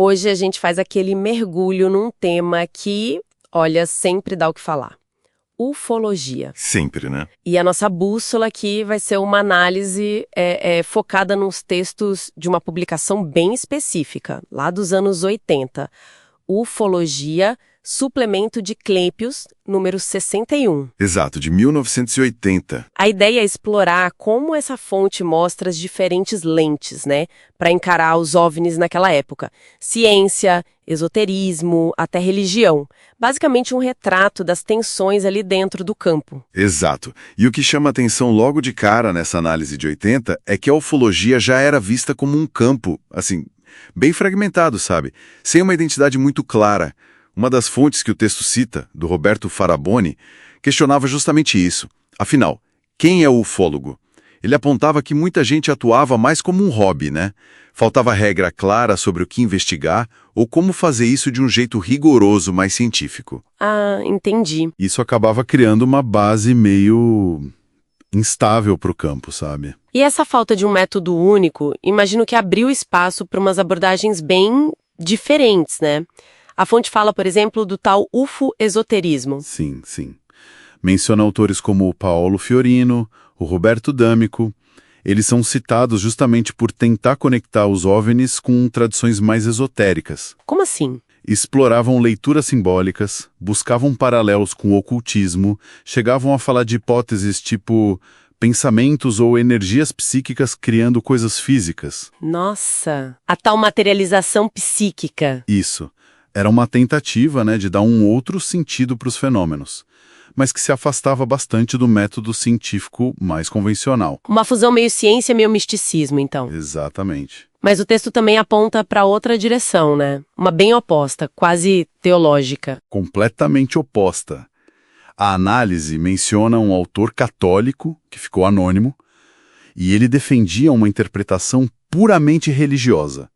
Hoje a gente faz aquele mergulho num tema que, olha, sempre dá o que falar. Ufologia. Sempre, né? E a nossa bússola aqui vai ser uma análise focada nos textos de uma publicação bem específica, lá dos anos 80. Ufologia, suplemento de Clempius, número 61. Exato, de 1980. A ideia é explorar como essa fonte mostra as diferentes lentes, né, para encarar os OVNIs naquela época. Ciência, esoterismo, até religião. Basicamente um retrato das tensões ali dentro do campo. Exato. E o que chama atenção logo de cara nessa análise de 80 é que a ufologia já era vista como um campo, assim, bem fragmentado, sabe? Sem uma identidade muito clara. Uma das fontes que o texto cita, do Roberto Faraboni, questionava justamente isso. Afinal, quem é o ufólogo? Ele apontava que muita gente atuava mais como um hobby, né? Faltava regra clara sobre o que investigar ou como fazer isso de um jeito rigoroso, mais científico. Ah, entendi. Isso acabava criando uma base meio instável para o campo, sabe? E essa falta de um método único, imagino que abriu espaço para umas abordagens bem diferentes, né? A fonte fala, por exemplo, do tal ufo-esoterismo. Sim, sim. Menciona autores como o Paolo Fiorino, o Roberto D'Amico. Eles são citados justamente por tentar conectar os OVNIs com tradições mais esotéricas. Como assim? Exploravam leituras simbólicas, buscavam paralelos com o ocultismo, chegavam a falar de hipóteses tipo pensamentos ou energias psíquicas criando coisas físicas. Nossa, a tal materialização psíquica. Isso. Era uma tentativa, né, de dar um outro sentido para os fenômenos, mas que se afastava bastante do método científico mais convencional. Uma fusão meio ciência, meio misticismo, então. Exatamente. Mas o texto também aponta para outra direção, né? Uma bem oposta, quase teológica. Completamente oposta. A análise menciona um autor católico, que ficou anônimo, e ele defendia uma interpretação puramente religiosa.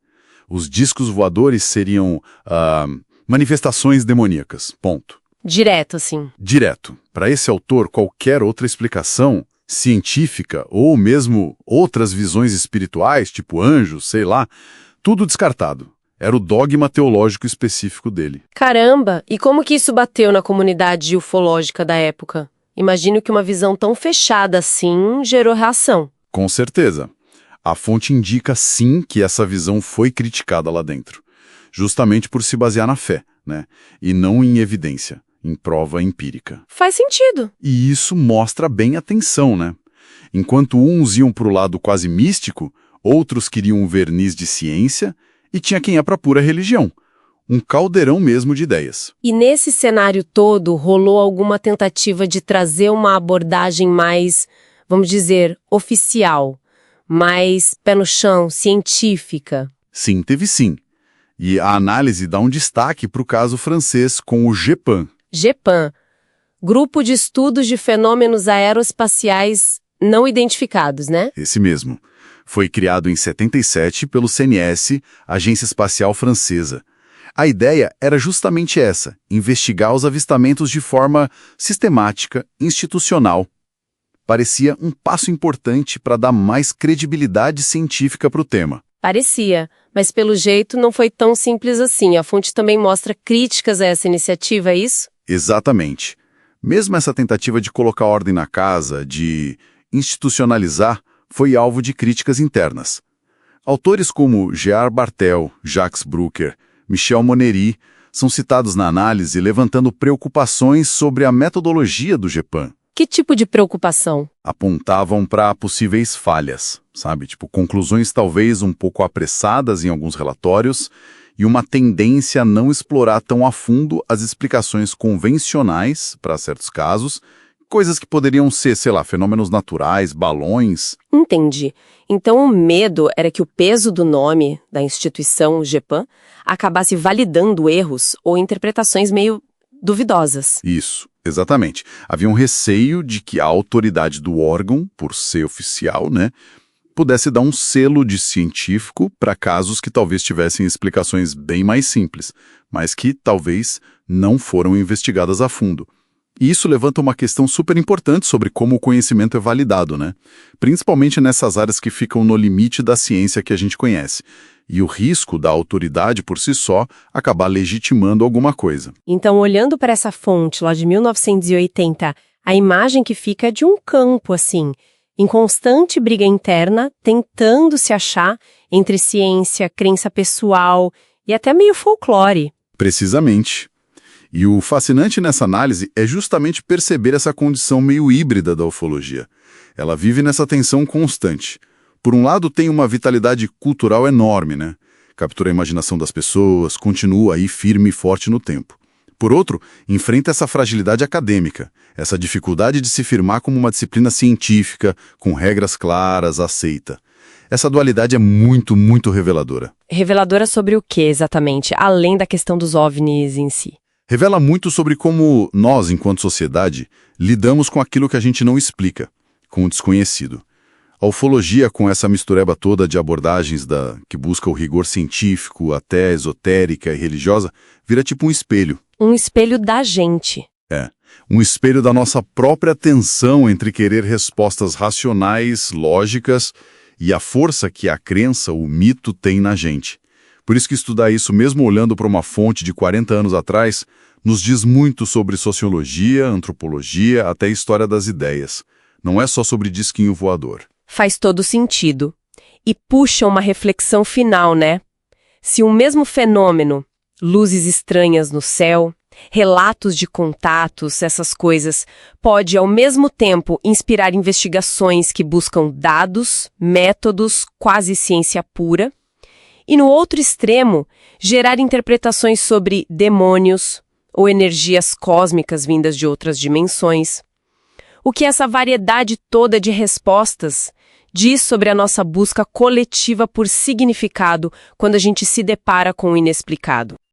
Os discos voadores seriam manifestações demoníacas, ponto. Direto, assim. Direto. Para esse autor, qualquer outra explicação científica ou mesmo outras visões espirituais, tipo anjos, sei lá, tudo descartado. Era o dogma teológico específico dele. Caramba! E como que isso bateu na comunidade ufológica da época? Imagino que uma visão tão fechada assim gerou reação. Com certeza. A fonte indica sim que essa visão foi criticada lá dentro, justamente por se basear na fé, né? E não em evidência, em prova empírica. Faz sentido. E isso mostra bem a tensão, né? Enquanto uns iam para o lado quase místico, outros queriam um verniz de ciência e tinha quem ia para pura religião. Um caldeirão mesmo de ideias. E nesse cenário todo, rolou alguma tentativa de trazer uma abordagem mais, vamos dizer, oficial, mais pé no chão, científica? Sim, teve sim. E a análise dá um destaque para o caso francês com o GEPAN. GEPAN, Grupo de Estudos de Fenômenos Aeroespaciais Não Identificados, né? Esse mesmo. Foi criado em 77 pelo CNS, Agência Espacial Francesa. A ideia era justamente essa, investigar os avistamentos de forma sistemática, institucional. Parecia um passo importante para dar mais credibilidade científica para o tema. Parecia, mas pelo jeito não foi tão simples assim. A fonte também mostra críticas a essa iniciativa, é isso? Exatamente. Mesmo essa tentativa de colocar ordem na casa, de institucionalizar, foi alvo de críticas internas. Autores como Gerard Bartel, Jacques Brucker, Michel Monnery são citados na análise levantando preocupações sobre a metodologia do GEPAN. Que tipo de preocupação? Apontavam para possíveis falhas, sabe? Tipo, conclusões talvez um pouco apressadas em alguns relatórios e uma tendência a não explorar tão a fundo as explicações convencionais para certos casos, coisas que poderiam ser, sei lá, fenômenos naturais, balões. Entendi. Então o medo era que o peso do nome da instituição GEPAN acabasse validando erros ou interpretações meio duvidosas. Isso, exatamente. Havia um receio de que a autoridade do órgão, por ser oficial, né, pudesse dar um selo de científico para casos que talvez tivessem explicações bem mais simples, mas que talvez não foram investigadas a fundo. E isso levanta uma questão super importante sobre como o conhecimento é validado, né? Principalmente nessas áreas que ficam no limite da ciência que a gente conhece. e o risco da autoridade por si só acabar legitimando alguma coisa. Então, olhando para essa fonte lá de 1980, a imagem que fica é de um campo, assim, em constante briga interna, tentando se achar entre ciência, crença pessoal e até meio folclore. Precisamente. E o fascinante nessa análise é justamente perceber essa condição meio híbrida da ufologia. Ela vive nessa tensão constante. Por um lado, tem uma vitalidade cultural enorme, né? Captura a imaginação das pessoas, continua aí firme e forte no tempo. Por outro, enfrenta essa fragilidade acadêmica, essa dificuldade de se firmar como uma disciplina científica, com regras claras, aceita. Essa dualidade é muito, muito reveladora. Reveladora sobre o que exatamente, além da questão dos OVNIs em si? Revela muito sobre como nós, enquanto sociedade, lidamos com aquilo que a gente não explica, com o desconhecido. A ufologia, com essa mistureba toda de abordagens que busca o rigor científico, até esotérica e religiosa, vira tipo um espelho. Um espelho da gente. Um espelho da nossa própria tensão entre querer respostas racionais, lógicas, e a força que a crença, o mito, tem na gente. Por isso que estudar isso, mesmo olhando para uma fonte de 40 anos atrás, nos diz muito sobre sociologia, antropologia, até história das ideias. Não é só sobre disquinho voador. Faz todo sentido. E puxa uma reflexão final, né? Se um mesmo fenômeno, luzes estranhas no céu, relatos de contatos, essas coisas, pode ao mesmo tempo inspirar investigações que buscam dados, métodos, quase ciência pura, e no outro extremo, gerar interpretações sobre demônios ou energias cósmicas vindas de outras dimensões. O que essa variedade toda de respostas diz sobre a nossa busca coletiva por significado quando a gente se depara com o inexplicado?